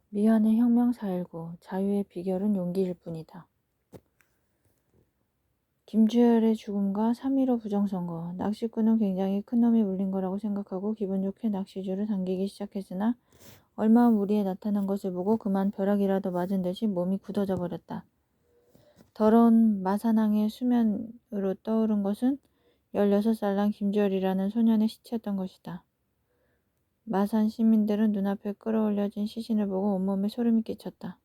미안해 혁명 4.19 자유의 비결은 용기일 뿐이다. 김주열의 죽음과 3.15 부정선거. 낚시꾼은 굉장히 큰 놈이 물린 거라고 생각하고 기분 좋게 낚시줄을 당기기 시작했으나 얼마 후 무리에 나타난 것을 보고 그만 벼락이라도 맞은 듯이 몸이 굳어져 버렸다. 더러운 마산항의 수면으로 떠오른 것은 16살 난 김주열이라는 소년의 시체였던 것이다. 마산 시민들은 눈앞에 끌어올려진 시신을 보고 온몸에 소름이 끼쳤다.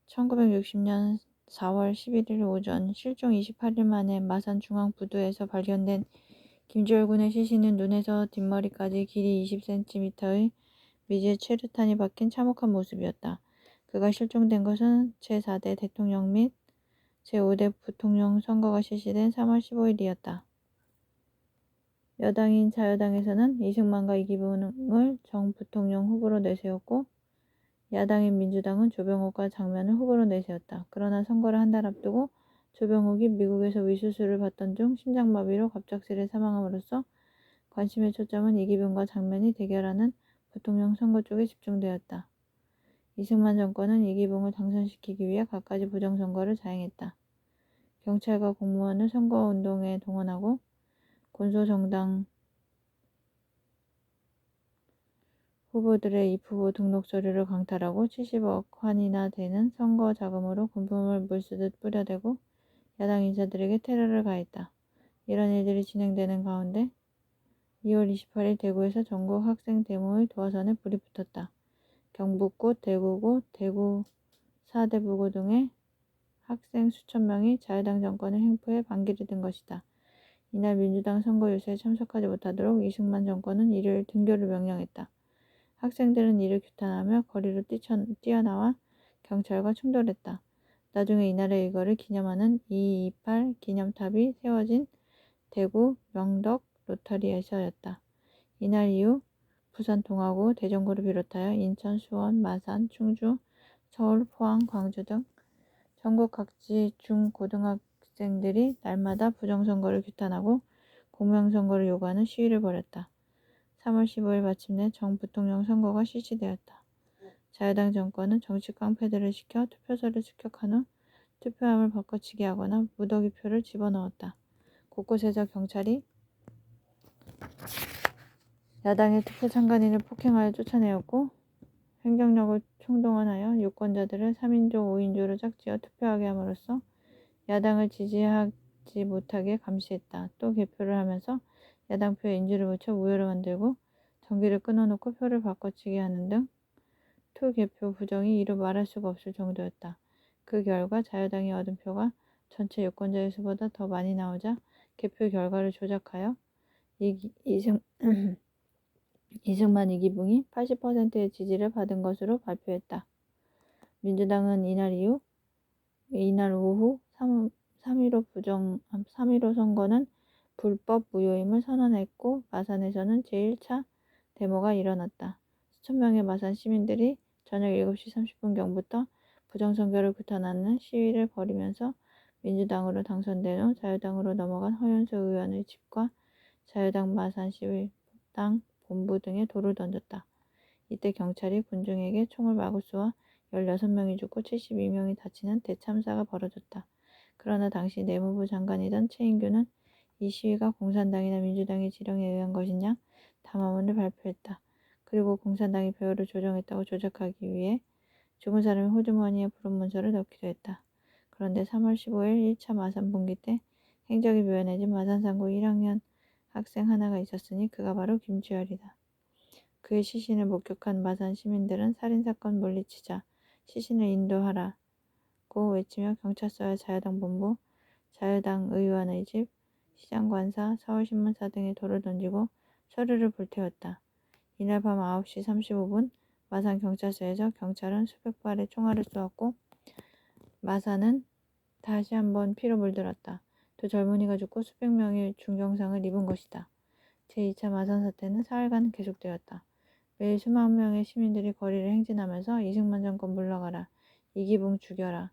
1960년 4월 11일 오전 실종 28일 만에 마산 중앙부두에서 발견된 김주열 군의 시신은 눈에서 뒷머리까지 길이 20cm의 미제 최루탄이 박힌 참혹한 모습이었다. 그가 실종된 것은 제4대 대통령 및 제5대 부통령 선거가 실시된 3월 15일이었다. 여당인 자유당에서는 이승만과 이기붕을 정 부통령 후보로 내세웠고 야당인 민주당은 조병옥과 장면을 후보로 내세웠다. 그러나 선거를 한 달 앞두고 조병옥이 미국에서 위수술을 받던 중 심장마비로 갑작스레 사망함으로써 관심의 초점은 이기붕과 장면이 대결하는 부통령 선거 쪽에 집중되었다. 이승만 정권은 이기붕을 당선시키기 위해 갖가지 부정선거를 자행했다. 경찰과 공무원을 선거운동에 동원하고 군소정당 후보들의 입후보 등록 서류를 강탈하고 70억 환이나 되는 선거 자금으로 군품을 물쓰듯 뿌려대고 야당 인사들에게 테러를 가했다. 이런 일들이 진행되는 가운데 2월 28일 대구에서 전국 학생 데모의 도화선에 불이 붙었다. 경북고, 대구고, 대구 사대부고 등의 학생 수천 명이 자유당 정권의 횡포에 반기를 든 것이다. 이날 민주당 선거 유세에 참석하지 못하도록 이승만 정권은 일요일 등교를 명령했다. 학생들은 이를 규탄하며 거리로 뛰어나와 경찰과 충돌했다. 나중에 이날의 일거를 기념하는 228 기념탑이 세워진 대구 명덕 로터리에서였다. 이날 이후 부산 동아고 대전구를 비롯하여 인천, 수원, 마산, 충주, 서울, 포항, 광주 등 전국 각지 중 고등학생들이 날마다 부정선거를 규탄하고 공명선거를 요구하는 시위를 벌였다. 3월 15일 마침내 정 부통령 선거가 실시되었다. 자유당 정권은 정치 깡패들을 시켜 투표소를 습격한 후 투표함을 바꿔치기 하거나 무더기표를 집어넣었다. 곳곳에서 경찰이 야당의 투표 참관인을 폭행하여 쫓아내었고 행정력을 총동원하여 유권자들을 3인조 5인조로 짝지어 투표하게 함으로써 야당을 지지하지 못하게 감시했다. 또 개표를 하면서 야당표에 인주를 붙여 무효로 만들고 전기를 끊어놓고 표를 바꿔치기 하는 등 투개표 부정이 이루 말할 수가 없을 정도였다. 그 결과 자유당이 얻은 표가 전체 유권자의 수보다 더 많이 나오자 개표 결과를 조작하여 이승만 이기붕이 80%의 지지를 받은 것으로 발표했다. 민주당은 이날 오후 3.15 선거는 불법 무효임을 선언했고 마산에서는 제1차 데모가 일어났다. 수천 명의 마산 시민들이 저녁 7시 30분경부터 부정선거를 규탄하는 시위를 벌이면서 민주당으로 당선된 후 자유당으로 넘어간 허윤수 의원의 집과 자유당 마산시당 본부 등에 돌을 던졌다. 이때 경찰이 군중에게 총을 마구 쏘아 16명이 죽고 72명이 다치는 대참사가 벌어졌다. 그러나 당시 내무부 장관이던 최인규는 이 시위가 공산당이나 민주당의 지령에 의한 것이냐 담화문을 발표했다. 그리고 공산당이 배후를 조정했다고 조작하기 위해 죽은 사람의 호주머니에 부른 문서를 넣기도 했다. 그런데 3월 15일 1차 마산 분기 때 행적이 묘연해진 마산상고 1학년 학생 하나가 있었으니 그가 바로 김주열이다. 그의 시신을 목격한 마산 시민들은 살인사건 물리치자, 시신을 인도하라고 외치며 경찰서와 자유당 본부, 자유당 의원의 집, 시장관사, 서울신문사 등에 돌을 던지고 서류를 불태웠다. 이날 밤 9시 35분 마산 경찰서에서 경찰은 수백 발의 총알을 쏘았고 마산은 다시 한번 피로 물들었다. 두 젊은이가 죽고 수백 명이 중경상을 입은 것이다. 제2차 마산 사태는 사흘간 계속되었다. 매일 수만 명의 시민들이 거리를 행진하면서 이승만 정권 물러가라, 이기붕 죽여라,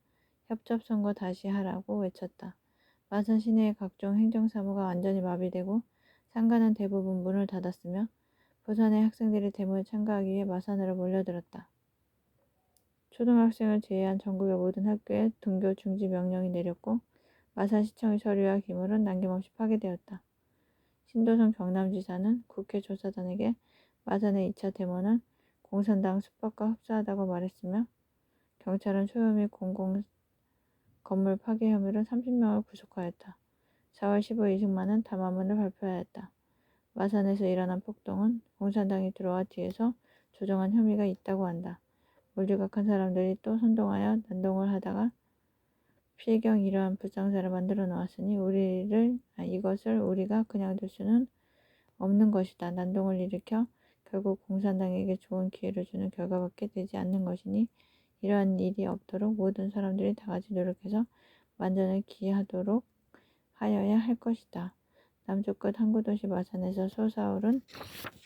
협접선거 다시 하라고 외쳤다. 마산 시내의 각종 행정사무가 완전히 마비되고 상가는 대부분 문을 닫았으며 부산의 학생들이 데모에 참가하기 위해 마산으로 몰려들었다. 초등학생을 제외한 전국의 모든 학교에 등교 중지 명령이 내렸고 마산시청의 서류와 기물은 남김없이 파괴되었다. 신도성 경남지사는 국회 조사단에게 마산의 2차 데모는 공산당 수법과 흡사하다고 말했으며 경찰은 소요 및 공공 건물 파괴 혐의로 30명을 구속하였다. 4월 15일 이승만은 담화문을 발표하였다. 마산에서 일어난 폭동은 공산당이 들어와 뒤에서 조정한 혐의가 있다고 한다. 물리각한 사람들이 또 선동하여 난동을 하다가 필경 이러한 불상사를 만들어 놓았으니 이것을 우리가 그냥 둘 수는 없는 것이다. 난동을 일으켜 결국 공산당에게 좋은 기회를 주는 결과밖에 되지 않는 것이니 이러한 일이 없도록 모든 사람들이 다같이 노력해서 만전을 기하도록 하여야 할 것이다. 남쪽 끝 항구도시 마산에서 솟아오른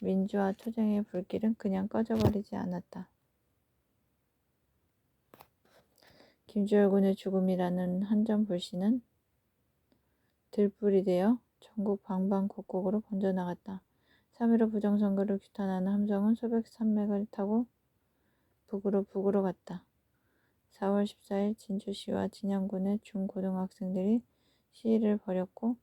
민주화 투쟁의 불길은 그냥 꺼져버리지 않았다. 김주열 군의 죽음이라는 한 점 불씨는 들불이 되어 전국 방방곡곡으로 번져나갔다. 3.15 부정선거를 규탄하는 함성은 소백 산맥을 타고 북으로 갔다. 4월 14일 진주시와 진양군의 중고등학생들이 시위를 벌였고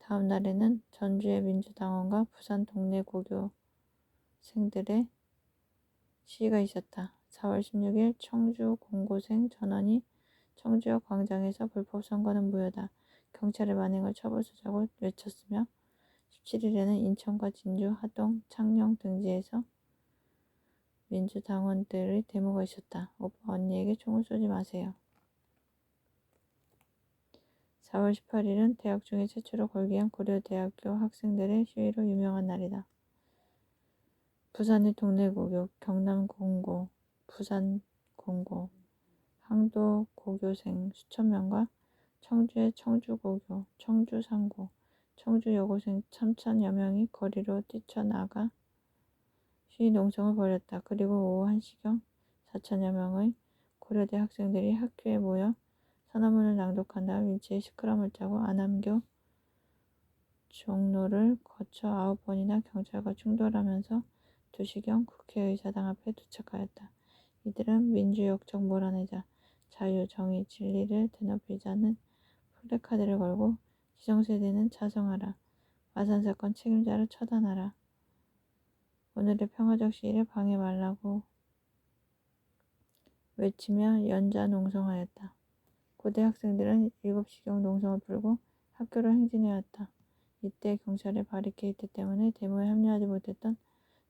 다음 날에는 전주의 민주당원과 부산 동네 고교생들의 시위가 있었다. 4월 16일 청주 공고생 전원이 청주역 광장에서 불법 선거는 무효다. 경찰의 만행을 처벌하자고 외쳤으며 17일에는 인천과 진주, 하동, 창녕 등지에서 민주당원들의 데모가 있었다. 오빠 언니에게 총을 쏘지 마세요. 4월 18일은 대학 중에 최초로 걸기한 고려대학교 학생들의 시위로 유명한 날이다. 부산의 동네 고교, 경남 공고, 부산 공고, 항도 고교생 수천 명과 청주의 청주고교, 청주상고, 청주 여고생 3,000여 명이 거리로 뛰쳐나가 시위 농성을 벌였다. 그리고 오후 1시경 4,000여 명의 고려대 학생들이 학교에 모여 선언문을 낭독한 다음 일제히 시끄럼을 짜고 안암교 종로를 거쳐 9번이나 경찰과 충돌하면서 2시경 국회의사당 앞에 도착하였다. 이들은 민주역적 몰아내자, 자유, 정의, 진리를 되높이자는 플래카드를 걸고 기성세대는 자성하라, 마산사건 책임자를 처단하라, 오늘의 평화적 시위를 방해 말라고 외치며 연자 농성하였다. 고대 학생들은 7시경 농성을 풀고 학교로 행진해왔다. 이때 경찰의 바리케이트 때문에 데모에 합류하지 못했던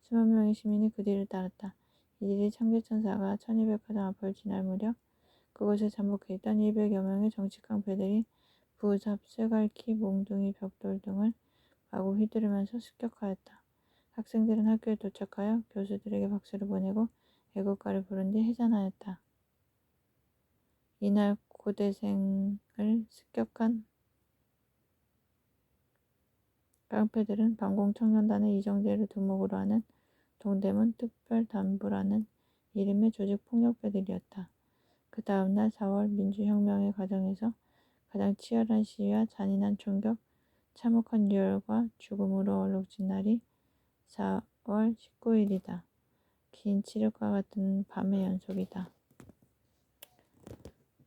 수만 명의 시민이 그 뒤를 따랐다. 이들이 청계천사가 천일백화점 앞을 지날 무렵 그곳에 잠복해 있던 100여 명의 정치 깡패들이 부삽, 쇠갈키, 몽둥이, 벽돌 등을 마구 휘두르면서 습격하였다. 학생들은 학교에 도착하여 교수들에게 박수를 보내고 애국가를 부른 뒤 해산하였다. 이날 고대생을 습격한 깡패들은 반공청년단의 이정재를 두목으로 하는 동대문 특별단부라는 이름의 조직폭력배들이었다. 그 다음 날 4월 민주혁명의 과정에서 가장 치열한 시위와 잔인한 총격, 참혹한 유혈과 죽음으로 얼룩진 날이 4월 19일이다. 긴 칠흑과 같은 밤의 연속이다.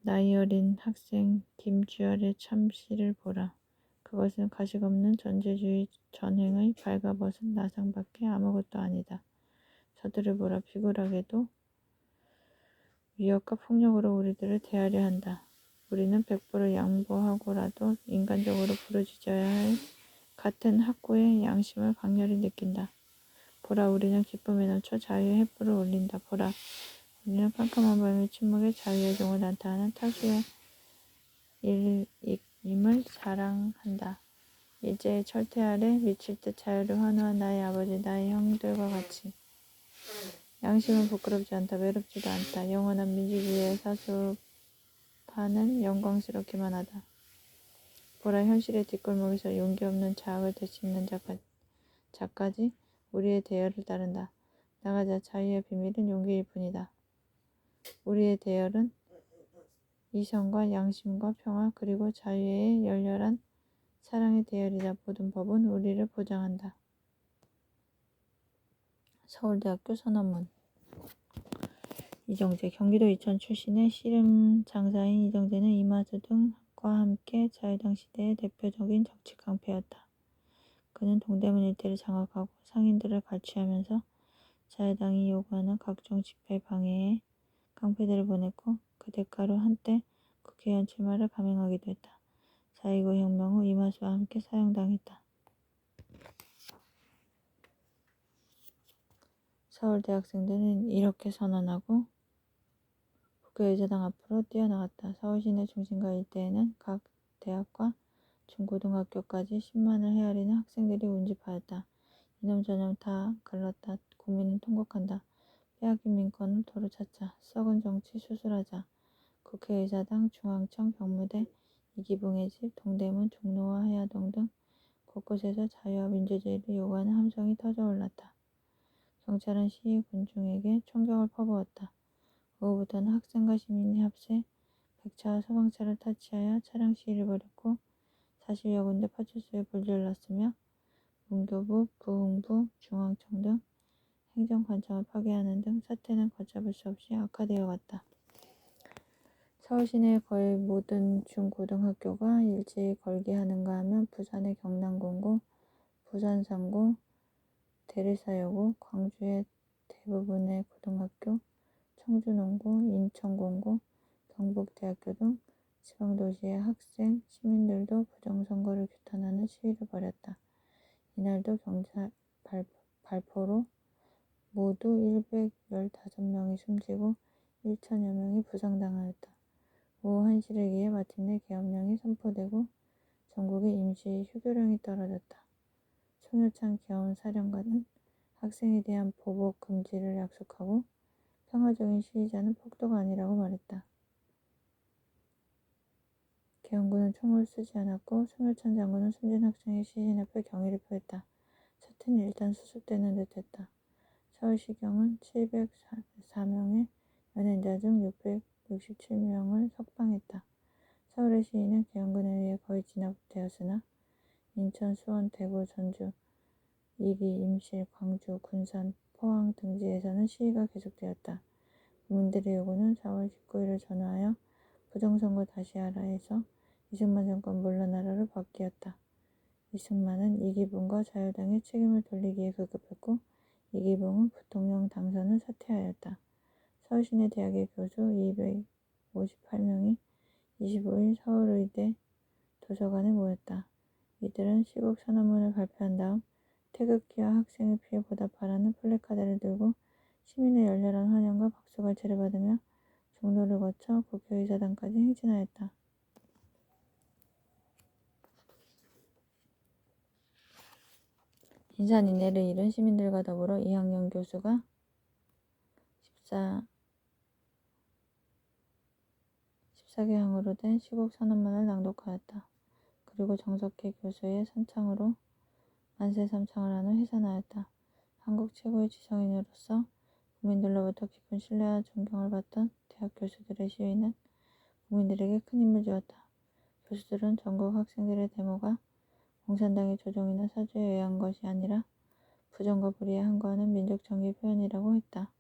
나이 어린 학생 김주열의 참시를 보라. 그것은 가식 없는 전제주의 전횡의 발가벗은 나상밖에 아무것도 아니다. 저들을 보라. 비굴하게도 위협과 폭력으로 우리들을 대하려 한다. 우리는 백보를 양보하고라도 인간적으로 부르짖어야 할 같은 학구의 양심을 강렬히 느낀다. 보라, 우리는 기쁨에 넘쳐 자유의 횃불을 올린다. 보라, 우리는 캄캄한 밤의 침묵에 자유의 종을 난타하는 타수의 일임을 사랑한다. 일제의 철퇴 아래 미칠 듯 자유를 환호한 나의 아버지, 나의 형들과 같이. 양심은 부끄럽지 않다. 외롭지도 않다. 영원한 민주주의의 사수파는 영광스럽기만 하다. 보라, 현실의 뒷골목에서 용기 없는 자학을 되씹는 자까지 우리의 대열을 따른다. 나가자. 자유의 비밀은 용기일 뿐이다. 우리의 대열은 이성과 양심과 평화 그리고 자유의 열렬한 사랑의 대열이다. 모든 법은 우리를 보장한다. 서울대학교 선언문. 이정재. 경기도 이천 출신의 씨름 장사인 이정재는 이마수 등과 함께 자유당 시대의 대표적인 정치 깡패였다. 그는 동대문 일대를 장악하고 상인들을 갈취하면서 자유당이 요구하는 각종 집회 방해에 깡패들을 보냈고 그 대가로 한때 국회의원 출마를 감행하기도 했다. 4.29 혁명 후 이마수와 함께 사형당했다. 서울대 학생들은 이렇게 선언하고 국회의사당 앞으로 뛰어나갔다. 서울 시내 중심가 일대에는 각 대학과 중고등학교까지 10만을 헤아리는 학생들이 운집하였다. 이놈 저놈 다 갈랐다. 국민은 통곡한다. 빼앗긴 민권을 도로 찾자. 썩은 정치 수술하자. 국회의사당, 중앙청, 병무대, 이기붕의 집, 동대문, 종로와 해화동 등 곳곳에서 자유와 민주주의를 요구하는 함성이 터져올랐다. 경찰은 시위 군중에게 총격을 퍼부었다. 오후부터는 학생과 시민이 합세 100차와 소방차를 타치하여 차량 시위를 벌였고 40여 군데 파출소에 불지를 놨으며 문교부, 부흥부, 중앙청 등 행정관청을 파괴하는 등 사태는 걷잡을 수 없이 악화되어 갔다. 서울 시내의 거의 모든 중고등학교가 일제히 걸개하는가 하면 부산의 경남공고, 부산상고, 대리사여고, 광주의 대부분의 고등학교, 청주농고, 인천공고, 경북대학교 등 지방도시의 학생, 시민들도 부정선거를 규탄하는 시위를 벌였다. 이날도 경찰 발포로 모두 115명이 숨지고 1천여 명이 부상당하였다. 오후 1시를 기해 마침내 계엄령이 선포되고 전국에 임시 휴교령이 떨어졌다. 송효창 계엄사령관은 학생에 대한 보복 금지를 약속하고 평화적인 시위자는 폭도가 아니라고 말했다. 계엄군은 총을 쓰지 않았고 송효창 장군은 숨진 학생의 시신 앞에 경의를 표했다. 사태는 일단 수습되는 듯했다. 서울시경은 704명의 연행자 중 667명을 석방했다. 서울의 시위는 계엄군에 의해 거의 진압되었으나 인천, 수원, 대구, 전주, 이리, 임실, 광주, 군산, 포항 등지에서는 시위가 계속되었다. 국민들의 요구는 4월 19일을 전후하여 부정선거 다시 하라 해서 이승만 정권 물러나라로 바뀌었다. 이승만은 이기붕과 자유당의 책임을 돌리기에 급급했고 이기붕은 부통령 당선을 사퇴하였다. 서울시내 대학의 교수 258명이 25일 서울의대 도서관에 모였다. 이들은 시국 선언문을 발표한 다음 태극기와 학생의 피해 보답하라는 플래카드를 들고 시민의 열렬한 환영과 박수갈채를 받으며 종로를 거쳐 국회의사당까지 행진하였다. 인산인해를 이룬 시민들과 더불어 이학년 교수가 14개항으로 된 시국 선언문을 낭독하였다. 그리고 정석희 교수의 선창으로 만세 삼창을 한 후 해산하였다. 한국 최고의 지성인으로서 국민들로부터 깊은 신뢰와 존경을 받던 대학 교수들의 시위는 국민들에게 큰 힘을 주었다. 교수들은 전국 학생들의 데모가 공산당의 조종이나 사주에 의한 것이 아니라 부정과 불의에 항거하는 민족 정의의 표현이라고 했다.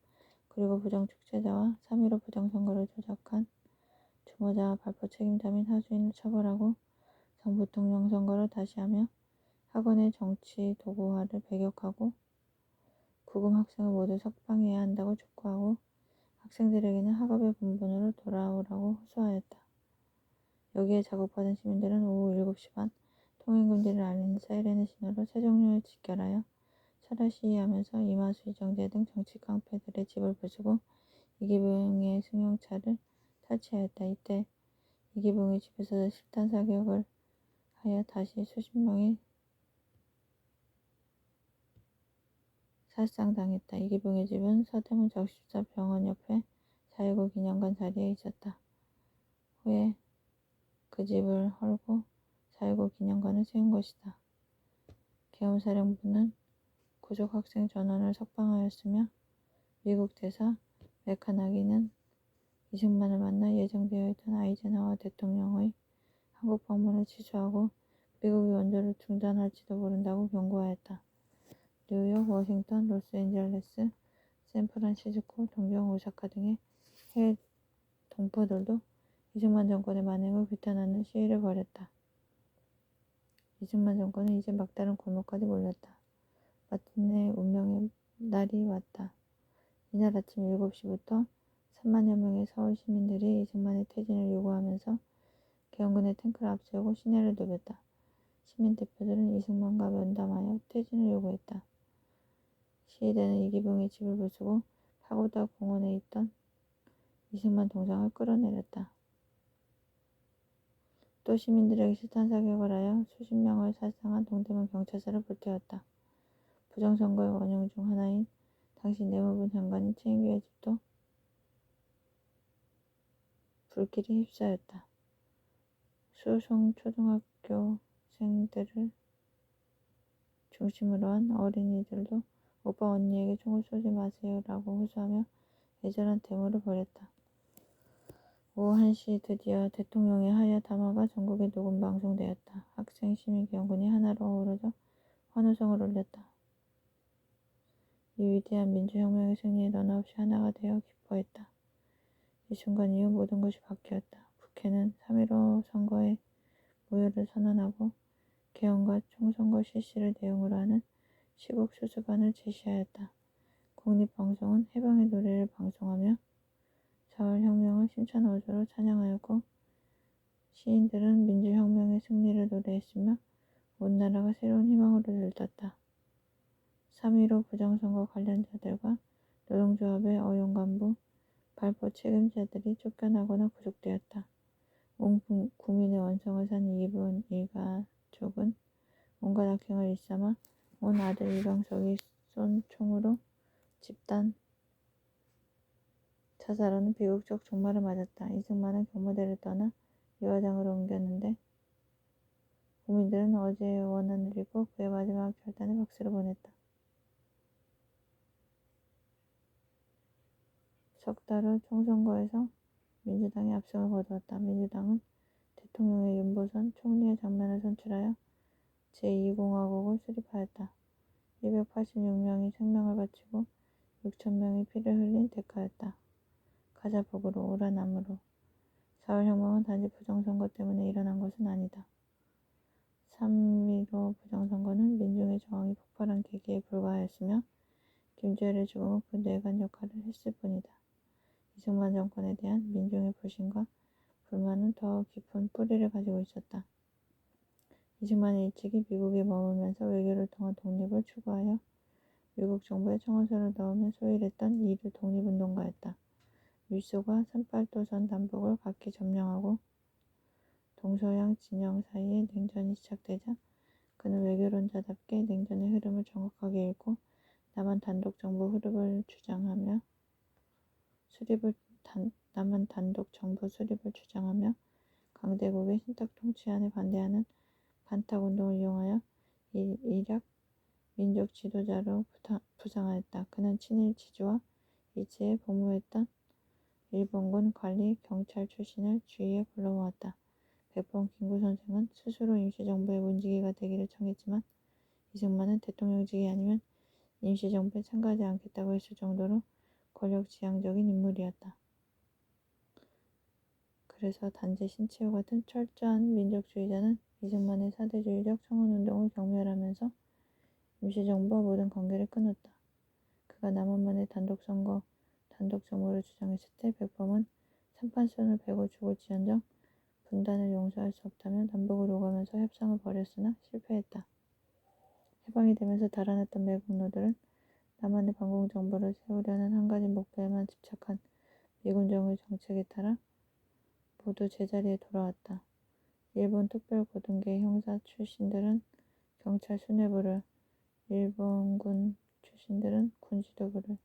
그리고 부정축제자와 3.15 부정선거를 조작한 주모자와 발포 책임자 및 하수인을 처벌하고 정부통령 선거를 다시 하며 학원의 정치 도구화를 배격하고 구금 학생을 모두 석방해야 한다고 촉구하고 학생들에게는 학업의 본분으로 돌아오라고 호소하였다. 여기에 자극받은 시민들은 오후 7시 반 통행금지를 알리는 사이렌의 신호로 세종로에 집결하여 철야 시위하면서 이마수, 이정재 등 정치 깡패들의 집을 부수고 이기붕의 승용차를 탈취하였다. 이때 이기붕의 집에서 실탄 사격을 하여 다시 수십 명이 살상당했다. 이기붕의 집은 서대문 적십자 병원 옆에 4.19 기념관 자리에 있었다. 후에 그 집을 헐고 4.19 기념관을 세운 것이다. 계엄사령부는 구속 학생 전원을 석방하였으며 미국 대사 메카나기는 이승만을 만나 예정되어 있던 아이젠하워 대통령의 한국 방문을 취소하고 미국이 원조를 중단할지도 모른다고 경고하였다. 뉴욕, 워싱턴, 로스앤젤레스, 샌프란시스코, 동경, 오사카 등의 해외 동포들도 이승만 정권의 만행을 규탄하는 시위를 벌였다. 이승만 정권은 이제 막다른 골목까지 몰렸다. 마침내 운명의 날이 왔다. 이날 아침 7시부터 3만여 명의 서울 시민들이 이승만의 퇴진을 요구하면서 계엄군의 탱크를 앞세우고 시내를 누볐다. 시민 대표들은 이승만과 면담하여 퇴진을 요구했다. 시위대는 이기붕의 집을 부수고 파고다 공원에 있던 이승만 동상을 끌어내렸다. 또 시민들에게 실탄 사격을 하여 수십 명을 살상한 동대문 경찰서를 불태웠다. 부정선거의 원흉 중 하나인 당시 내무부 장관인 최인규의 집도 불길이 휩싸였다. 수송 초등학교생들을 중심으로 한 어린이들도 오빠 언니에게 총을 쏘지 마세요 라고 호소하며 애절한 데모를 벌였다. 오후 1시 드디어 대통령의 하야 담화가 전국에 녹음 방송되었다. 학생, 시민, 계엄군이 하나로 어우러져 환호성을 울렸다. 이 위대한 민주혁명의 승리에 너나 없이 하나가 되어 기뻐했다. 이 순간 이후 모든 것이 바뀌었다. 국회는 3.15 선거의 무효를 선언하고 개헌과 총선거 실시를 내용으로 하는 시국 수습안을 제시하였다. 국립방송은 해방의 노래를 방송하며 4월 혁명을 심찬어조로 찬양하였고 시인들은 민주혁명의 승리를 노래했으며 온 나라가 새로운 희망으로 들떴다. 3.15 부정선거 관련자들과 노동조합의 어용간부, 발포 책임자들이 쫓겨나거나 구속되었다. 온 국민의 원성을 산 이분 일가족은 온갖 악행을 일삼아 온 아들 이병석이 쏜 총으로 집단 자살하는 비극적 종말을 맞았다. 이승만은 경무대를 떠나 유화장으로 옮겼는데 국민들은 어제의 원한을 잃고 그의 마지막 결단에 박수를 보냈다. 석 달 후 총선거에서 민주당이 압승을 거두었다. 민주당은 대통령의 윤보선 총리의 장면을 선출하여 제2공화국을 수립하였다. 286명이 생명을 바치고 6,000명이 피를 흘린 대가였다. 가자복으로 오라남으로 4월 혁명은 단지 부정선거 때문에 일어난 것은 아니다. 3.15 부정선거는 민중의 저항이 폭발한 계기에 불과하였으며 김주열의 죽음은 그 뇌관 역할을 했을 뿐이다. 이승만 정권에 대한 민중의 불신과 불만은 더 깊은 뿌리를 가지고 있었다. 이승만은 일찍이 미국에 머물면서 외교를 통한 독립을 추구하여 미국 정부에 청원서를 넣으며 소일했던 이류 독립운동가였다. 밀소가 산팔도선 남북을 각기 점령하고 동서양 진영 사이에 냉전이 시작되자 그는 외교론자답게 냉전의 흐름을 정확하게 읽고 남한 단독 정부 수립을 주장하며 강대국의 신탁 통치안에 반대하는 반탁운동을 이용하여 일약 민족 지도자로 부상하였다. 그는 친일 지주와 일제에 복무했던 일본군 관리 경찰 출신을 주위에 불러모았다. 백범 김구 선생은 스스로 임시정부의 문지기가 되기를 청했지만 이승만은 대통령직이 아니면 임시정부에 참가하지 않겠다고 했을 정도로 권력지향적인 인물이었다. 그래서 단지 신치호 같은 철저한 민족주의자는 이승만의 사대주의적 청원운동을 경멸하면서 임시정부와 모든 관계를 끊었다. 그가 남한만의 단독정부를 주장했을 때 백범은 삼판선을 베고 죽을지언정 분단을 용서할 수 없다며 남북을 오가면서 협상을 벌였으나 실패했다. 해방이 되면서 달아났던 매국노들은 남한의 반공정부를 세우려는 한 가지 목표에만 집착한 미군정의 정책에 따라 모두 제자리에 돌아왔다. 일본 특별고등계 형사 출신들은 경찰 수뇌부를, 일본군 출신들은 군지도부를,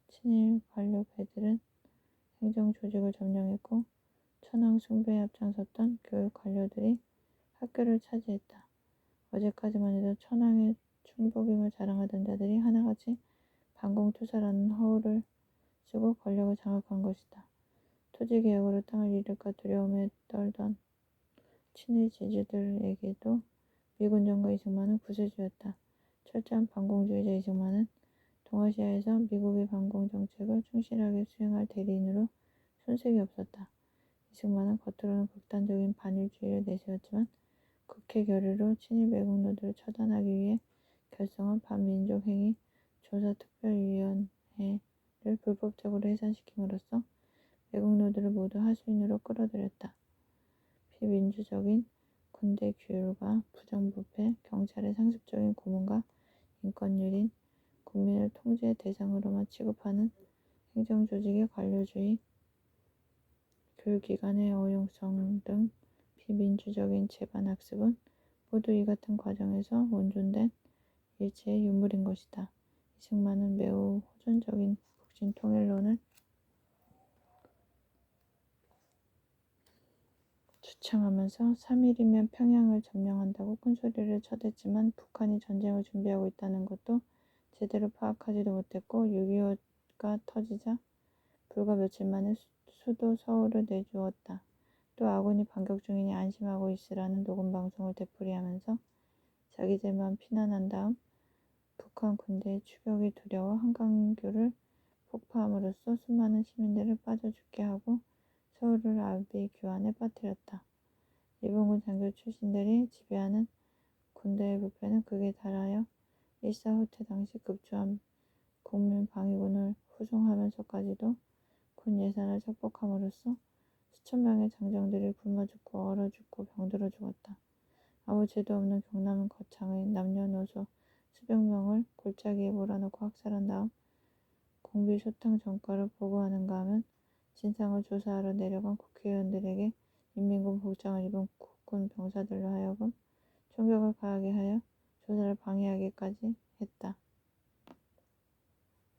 친일 관료배들은 행정조직을 점령했고 천황 숭배에 앞장섰던 교육 관료들이 학교를 차지했다. 어제까지만 해도 천황의 충복임을 자랑하던 자들이 하나같이 반공투사라는 허울을 쓰고 권력을 장악한 것이다. 토지개혁으로 땅을 잃을까 두려움에 떨던 친일 지주들에게도 미군정과 이승만은 구세주였다. 철저한 반공주의자 이승만은 동아시아에서 미국의 반공 정책을 충실하게 수행할 대리인으로 손색이 없었다. 이승만은 겉으로는 극단적인 반일주의를 내세웠지만 국회 결의로 친일 매국노들을 처단하기 위해 결성한 반민족행위 조사특별위원회를 불법적으로 해산시킴으로써 매국노들을 모두 하수인으로 끌어들였다. 비민주적인 군대 규율과 부정부패, 경찰의 상습적인 고문과 인권유린, 국민을 통제 대상으로만 취급하는 행정조직의 관료주의, 교육기관의 어용성 등 비민주적인 재반학습은 모두 이 같은 과정에서 온존된 일체의 유물인 것이다. 이승만은 매우 호전적인 북진통일론을 주창하면서 3일이면 평양을 점령한다고 큰소리를 쳐댔지만 북한이 전쟁을 준비하고 있다는 것도 제대로 파악하지도 못했고 6.25가 터지자 불과 며칠 만에 수도 서울을 내주었다. 또 아군이 반격 중이니 안심하고 있으라는 녹음방송을 되풀이하면서 자기들만 피난한 다음 북한 군대의 추격이 두려워 한강교를 폭파함으로써 수많은 시민들을 빠져 죽게 하고 서울을 아비규환에 빠뜨렸다. 일본군 장교 출신들이 지배하는 군대의 부패는 극에 달하여 일사후퇴 당시 급조한 국민방위군을 후송하면서까지도 군 예산을 척박함으로써 수천 명의 장정들이 굶어 죽고 얼어 죽고 병들어 죽었다. 아무 죄도 없는 경남 거창의 남녀노소 수백 명을 골짜기에 몰아넣고 학살한 다음 공비소탕 전과를 보고하는가 하면 진상을 조사하러 내려간 국회의원들에게 인민군 복장을 입은 국군 병사들로 하여금 총격을 가하게 하여 조사를 방해하기까지 했다.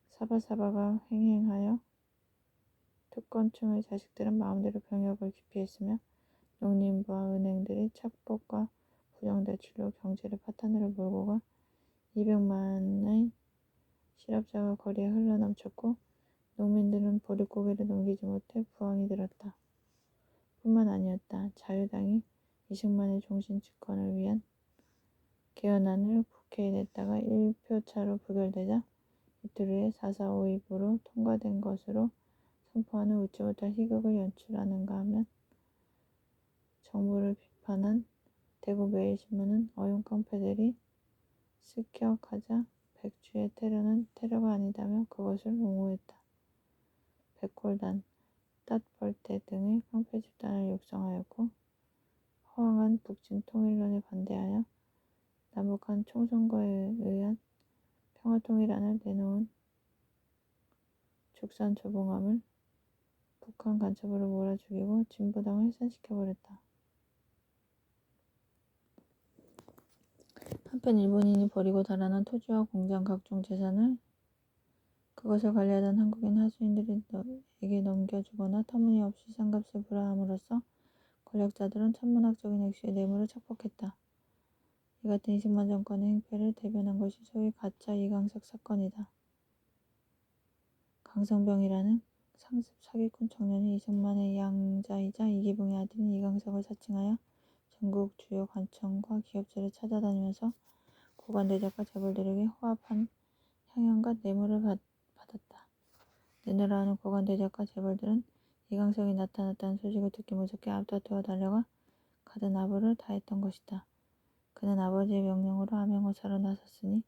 사바사바가 횡행하여 특권층의 자식들은 마음대로 병역을 기피했으며 농림부와 은행들이 착복과 부정대출로 경제를 파탄으로 몰고 가 200만의 실업자가 거리에 흘러넘쳤고 농민들은 보릿고개를 넘기지 못해 부황이 들었다. 뿐만 아니었다. 자유당이 이승만의 종신 집권을 위한 개헌안을 국회에 냈다가 1표차로 부결되자 이틀 후에 4.4.5입으로 통과된 것으로 선포하는 웃지 못할 희극을 연출하는가 하면 정부를 비판한 대구 매일신문은 어용깡패들이 습격하자 백주의 테러는 테러가 아니다며 그것을 옹호했다. 백골단, 땄벌떼 등의 깡패 집단을 육성하였고 허황한 북진 통일론에 반대하여 남북한 총선거에 의한 평화통일안을 내놓은 죽산조봉암을 북한 간첩으로 몰아 죽이고 진보당을 해산시켜버렸다. 한편 일본인이 버리고 달아난 토지와 공장 각종 재산을 그것을 관리하던 한국인 하수인들에게 넘겨주거나 터무니없이 싼값을 부과함으로써 권력자들은 천문학적인 액수의 뇌물을 착복했다. 이 같은 이승만 정권의 행패를 대변한 것이 소위 가짜 이강석 사건이다. 강성병이라는 상습 사기꾼 청년이 이승만의 양자이자 이기붕의 아들인 이강석을 사칭하여 전국 주요 관청과 기업체를 찾아다니면서 고관대작과 재벌들에게 호압한 향연과 뇌물을 받았다. 내놓으라 하는 고관대작과 재벌들은 이강석이 나타났다는 소식을 듣기 무섭게 앞다투어 달려가 가든 아부를 다했던 것이다. 그는 아버지의 명령으로 암행어사로 나섰으니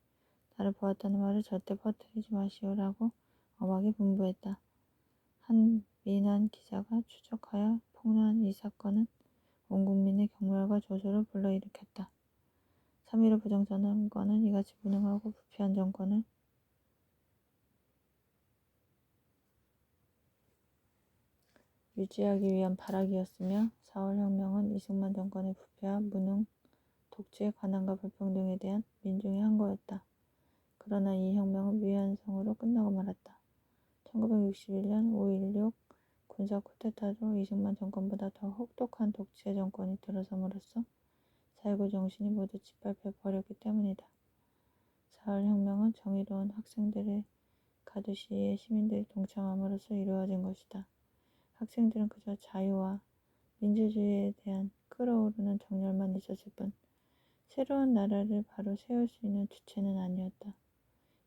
나를 보았다는 말을 절대 퍼뜨리지 마시오라고 엄하게 분부했다. 한 민한 기자가 추적하여 폭로한 이 사건은 온 국민의 경멸과 조소를 불러일으켰다. 3.15 부정선언권은 이같이 무능하고 부패한 정권을 유지하기 위한 발악이었으며 4월 혁명은 이승만 정권의 부패와 무능, 독재의 가난과 불평등에 대한 민중의 항거였다. 그러나 이 혁명은 미완성으로 끝나고 말았다. 1961년 5.16 군사 쿠데타로 이승만 정권보다 더 혹독한 독재 정권이 들어섬으로써 4.19 정신이 모두 짓밟혀 버렸기 때문이다. 4월 혁명은 정의로운 학생들의 가두시에 시민들이 동참함으로써 이루어진 것이다. 학생들은 그저 자유와 민주주의에 대한 끓어오르는 정열만 있었을 뿐 새로운 나라를 바로 세울 수 있는 주체는 아니었다.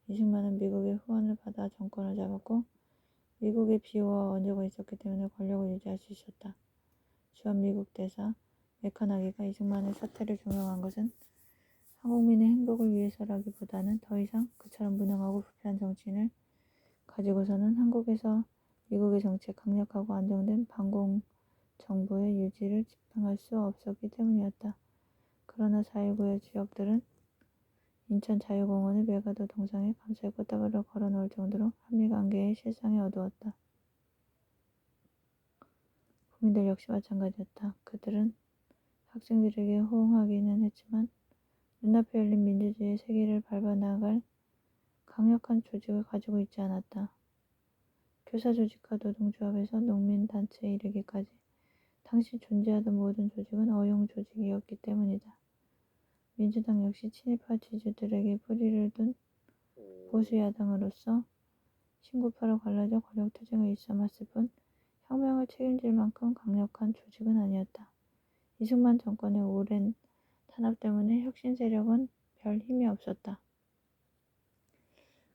이승만은 미국의 후원을 받아 정권을 잡았고 미국의 비호와 원조가 있었기 때문에 권력을 유지할 수 있었다. 주한 미국 대사 메카나기가 이승만의 사퇴를 종용한 것은 한국민의 행복을 위해서라기보다는 더 이상 그처럼 무능하고 부패한 정치인을 가지고서는 한국에서 미국의 정치에 강력하고 안정된 반공 정부의 유지를 집행할 수 없었기 때문이었다. 그러나 4.19의 주역들은 인천 자유공원의 메가더 동상에 감사의 꽃다발을 걸어놓을 정도로 한미관계의 실상이 어두웠다. 국민들 역시 마찬가지였다. 그들은 학생들에게 호응하기는 했지만 눈앞에 열린 민주주의의 세계를 밟아나갈 강력한 조직을 가지고 있지 않았다. 교사 조직과 노동조합에서 농민단체에 이르기까지 당시 존재하던 모든 조직은 어용 조직이었기 때문이다. 민주당 역시 친일파 지주들에게 뿌리를 둔 보수야당으로서 신구파로 갈라져 권력투쟁을 일삼았을 뿐 혁명을 책임질 만큼 강력한 조직은 아니었다. 이승만 정권의 오랜 탄압 때문에 혁신 세력은 별 힘이 없었다.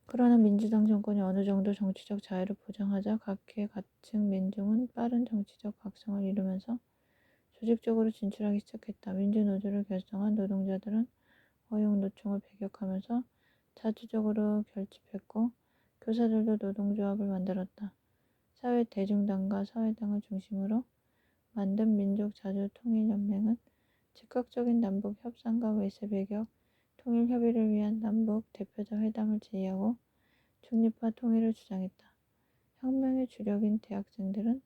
그러나 민주당 정권이 어느 정도 정치적 자유를 보장하자 각계 각층 민중은 빠른 정치적 각성을 이루면서 조직적으로 진출하기 시작했다. 민주노조를 결성한 노동자들은 어용노총을 배격하면서 자주적으로 결집했고 교사들도 노동조합을 만들었다. 사회대중당과 사회당을 중심으로 만든 민족자주통일연맹은 즉각적인 남북 협상과 외세 배격, 통일 협의를 위한 남북 대표자 회담을 제의하고 중립화 통일을 주장했다. 혁명의 주력인 대학생들은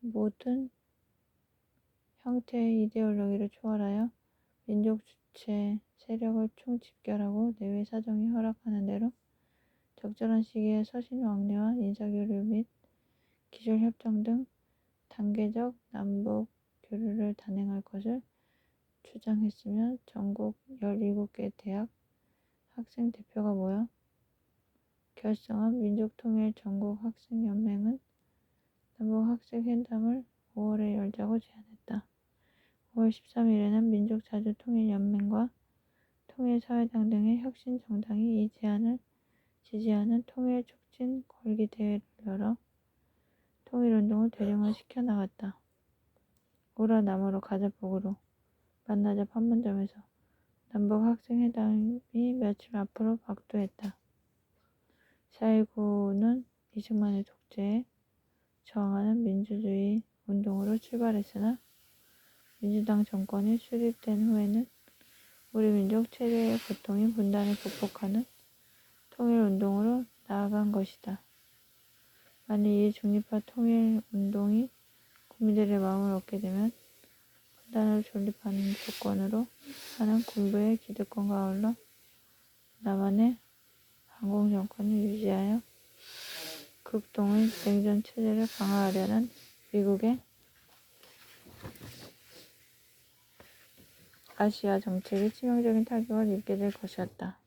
모든 형태의 이데올로기를 초월하여 민족 주체 세력을 총집결하고 내외 사정이 허락하는 대로 적절한 시기에 서신왕래와 인사교류 및 기술협정 등 단계적 남북 교류를 단행할 것을 주장했으며 전국 17개 대학 학생 대표가 모여 결성한 민족통일 전국학생연맹은 남북학생회담을 5월에 열자고 제안했다. 5월 13일에는 민족자주통일연맹과 통일사회당 등의 혁신정당이 이 제안을 지지하는 통일촉진 걸기대회를 열어 통일운동을 대중화시켜 나갔다. 오라 남으로 가자 북으로 만나자 판문점에서 남북학생회담이 며칠 앞으로 박두했다. 4.19는 이승만의 독재에 저항하는 민주주의 운동으로 출발했으나 민주당 정권이 수립된 후에는 우리 민족 최대의 고통인 분단을 극복하는 통일운동으로 나아간 것이다. 만일 이 중립화 통일운동이 국민들의 마음을 얻게 되면 분단을 존립하는 조건으로 하는 군부의 기득권과 아울러 남한의 반공정권을 유지하여 극동의 냉전 체제를 강화하려는 미국의 아시아 정책이 치명적인 타격을 입게 될 것이었다.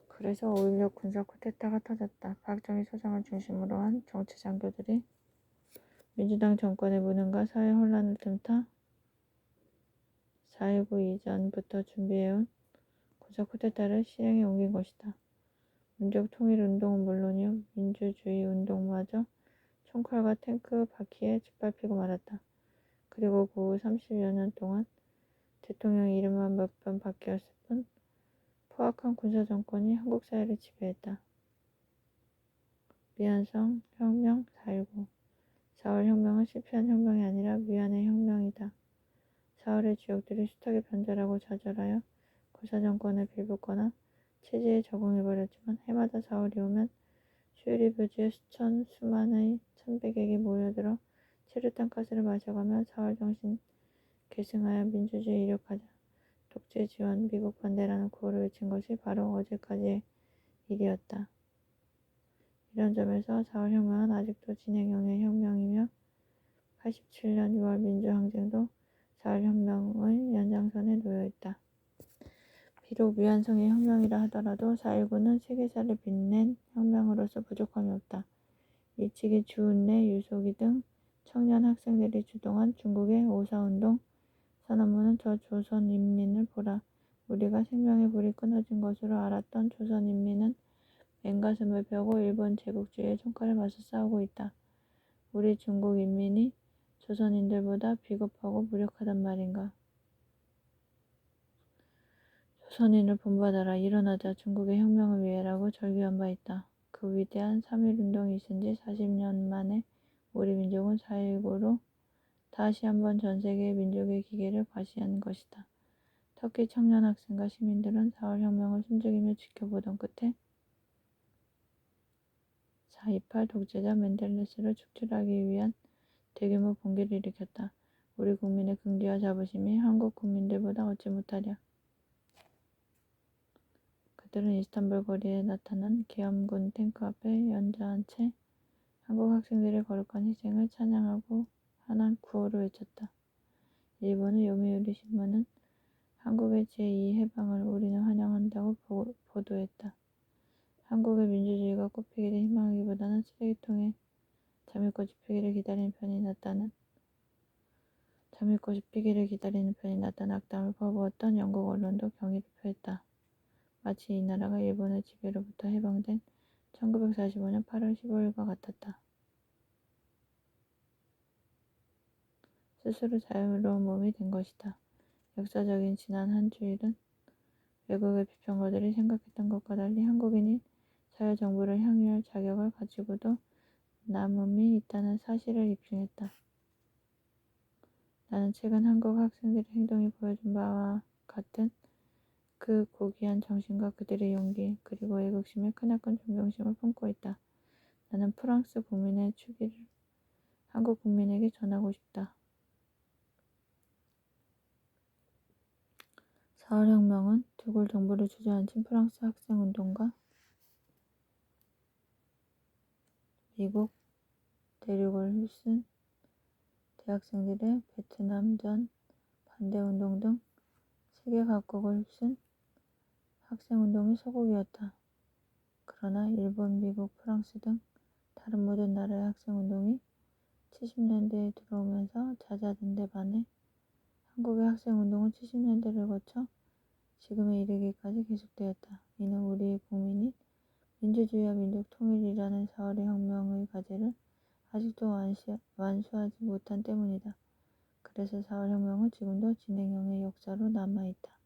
그래서 5.16 군사 쿠데타가 터졌다. 박정희 소장을 중심으로 한 정치 장교들이 민주당 정권의 무능과 사회 혼란을 틈타 4.19 이전부터 준비해온 군사 쿠데타를 실행에 옮긴 것이다. 민족 통일 운동은 물론이요 민주주의 운동마저 총칼과 탱크 바퀴에 짓밟히고 말았다. 그리고 그 후 30여 년 동안 대통령 이름만 몇 번 바뀌었을 뿐 포악한 군사정권이 한국 사회를 지배했다. 미안성 혁명 4.19 4월 혁명은 실패한 혁명이 아니라 위안의 혁명이다. 4월의 주역들이 숱하게 변절하고 좌절하여 군사정권에 빌붙거나 체제에 적응해버렸지만 해마다 4월이 오면 휴일이 부지에 수만의 천백액이 모여들어 체류탄 가스를 마셔가며 4월 정신 계승하여 민주주의 이룩하자 독재 지원 미국 반대라는 구호를 외친 것이 바로 어제까지의 일이었다. 이런 점에서 4월 혁명은 아직도 진행형의 혁명이며 87년 6월 민주항쟁도 4월 혁명의 연장선에 놓여있다. 비록 위안성의 혁명이라 하더라도 4.19는 세계사를 빛낸 혁명으로서 부족함이 없다. 일찍이 주은래, 유소기 등 청년 학생들이 주동한 중국의 5.4운동, 산업문은 저 조선인민을 보라. 우리가 생명의 불이 끊어진 것으로 알았던 조선인민은 맨가슴을 펴고 일본 제국주의의 총칼에 맞서 싸우고 있다. 우리 중국인민이 조선인들보다 비겁하고 무력하단 말인가. 조선인을 본받아라. 일어나자. 중국의 혁명을 위해라고 절규한 바 있다. 그 위대한 3.1운동이 있은 지 40년 만에 우리 민족은 4.19로 다시 한번 전 세계의 민족의 기계를 과시한 것이다. 터키 청년 학생과 시민들은 4월 혁명을 숨죽이며 지켜보던 끝에 4.28 독재자 멘델레스를 축출하기 위한 대규모 봉기를 일으켰다. 우리 국민의 긍지와 자부심이 한국 국민들보다 어찌 못하랴. 그들은 이스탄불 거리에 나타난 계엄군 탱크 앞에 연좌한 채 한국 학생들의 거룩한 희생을 찬양하고 하나 구호를 외쳤다. 일본의 요미우리 신문은 한국의 제2해방을 우리는 환영한다고 보도했다. 한국의 민주주의가 꽃피기를 희망하기보다는 쓰레기통에 잠일꽃이 피기를 기다리는 편이 낫다는 악담을 퍼부었던 영국 언론도 경의를 표했다. 마치 이 나라가 일본의 지배로부터 해방된 1945년 8월 15일과 같았다. 스스로 자유로운 몸이 된 것이다. 역사적인 지난 한 주일은 외국의 비평가들이 생각했던 것과 달리 한국인이 자유정부를 향유할 자격을 가지고도 남음이 있다는 사실을 입증했다. 나는 최근 한국 학생들의 행동이 보여준 바와 같은 그 고귀한 정신과 그들의 용기 그리고 애국심에 크나큰 존경심을 품고 있다. 나는 프랑스 국민의 추기를 한국 국민에게 전하고 싶다. 4월 혁명은 두골 정부를 주저앉힌 프랑스 학생운동가 미국 대륙을 휩쓴 대학생들의 베트남전 반대운동 등 세계 각국을 휩쓴 학생운동의 서곡이었다. 그러나 일본, 미국, 프랑스 등 다른 모든 나라의 학생운동이 70년대에 들어오면서 잦아든 데 반해 한국의 학생운동은 70년대를 거쳐 지금에 이르기까지 계속되었다. 이는 우리 국민이 민주주의와 민족 통일이라는 4월의 혁명의 과제를 아직도 완수하지 못한 때문이다. 그래서 4월 혁명은 지금도 진행형의 역사로 남아있다.